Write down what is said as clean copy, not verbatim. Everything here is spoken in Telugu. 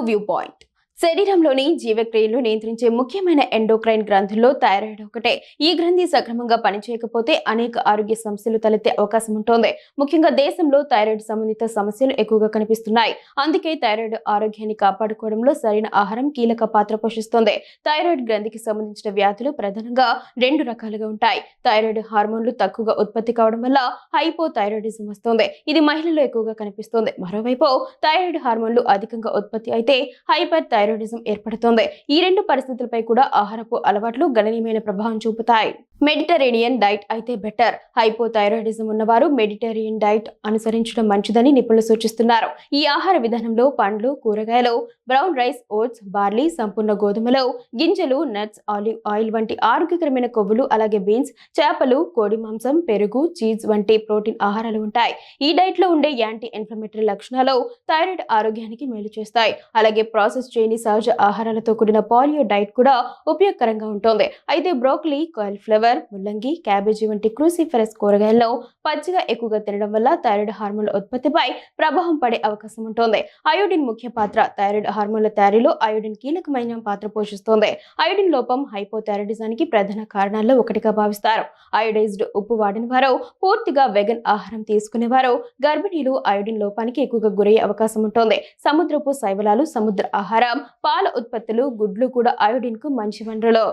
View point. శరీరంలోని జీవక్రియలు నియంత్రించే ముఖ్యమైన ఎండోక్రైన్ గ్రంథుల్లో థైరాయిడ్ ఒకటే. ఈ గ్రంథి సక్రమంగా పనిచేయకపోతే అనేక ఆరోగ్య సమస్యలు తలెత్తే అవకాశం ఉంటుంది. ముఖ్యంగా దేశంలో థైరాయిడ్ సంబంధిత సమస్యలు ఎక్కువగా కనిపిస్తున్నాయి. అందుకే థైరాయిడ్ ఆరోగ్యాన్ని కాపాడుకోవడంలో సరైన ఆహారం కీలక పాత్ర పోషిస్తుంది. థైరాయిడ్ గ్రంథికి సంబంధించిన వ్యాధులు ప్రధానంగా రెండు రకాలుగా ఉంటాయి. థైరాయిడ్ హార్మోన్లు తక్కువగా ఉత్పత్తి కావడం వల్ల హైపోథైరాయిడిజం వస్తుంది. ఇది మహిళల్లో ఎక్కువగా కనిపిస్తుంది. మరోవైపు థైరాయిడ్ హార్మోన్లు అధికంగా ఉత్పత్తి అయితే హైపర్ థైరాయిడిజం ఏర్పడుతుంది. ఈ రెండు పరిస్థితులపై కూడా ఆహారపు అలవాట్లు గణనీయమైన ప్రభావం చూపుతాయి. మెడిటరేనియన్ డైట్ అయితే బెటర్. హైపోథైరాయిడిజం ఉన్నవారు మెడిటరేనియన్ డైట్ అనుసరించడం మంచిదని నిపుణులు సూచిస్తున్నారు. ఈ ఆహార విధానంలో పండ్లు, కూరగాయలు, బ్రౌన్ రైస్, ఓట్స్, బార్లీ, సంపూర్ణ గోధుమలు, గింజలు, నట్స్, ఆలివ్ ఆయిల్ వంటి ఆరోగ్యకరమైన కొవ్వులు, అలాగే బీన్స్, చేపలు, కోడి మాంసం, పెరుగు, చీజ్ వంటి ప్రోటీన్ ఆహారాలు ఉంటాయి. ఈ డైట్ లో ఉండే యాంటీ ఇన్ఫ్లమేటరీ లక్షణాలు థైరాయిడ్ ఆరోగ్యానికి మేలు చేస్తాయి. అలాగే ప్రాసెస్ చేయని సహజ ఆహారాలతో కూడిన పాలియో డైట్ కూడా ఉపయోగకరంగా ఉంటుంది. అయితే బ్రోకలీ, కాలీఫ్లవర్, ముల్లంగి, క్యాబేజీ వంటి క్రూసిఫెరస్ కూరగాయలను పచ్చిగా ఎక్కువగా తినడం వల్ల థైరాయిడ్ హార్మోన్ల ఉత్పత్తిపై ప్రభావం పడే అవకాశం ఉంటుంది. అయోడిన్ ముఖ్య పాత్ర. థైరాయిడ్ హార్మోన్ల తయారీలో అయోడిన్ కీలకమైన పాత్ర పోషిస్తుంది. అయోడిన్ లోపం హైపోథైరాయిడిజానికి ప్రధాన కారణాల్లో ఒకటిగా భావిస్తారు. అయోడైజ్డ్ ఉప్పు వాడిన వారు, పూర్తిగా వెగన్ ఆహారం తీసుకునేవారు, గర్భిణీలు అయోడిన్ లోపానికి ఎక్కువగా గురయ్యే అవకాశం ఉంటుంది. సముద్రపు శైవలాలు, సముద్ర ఆహారం, పాల ఉత్పత్తులు, గుడ్లు కూడా అయోడిన్ కు మంచి వనరులు.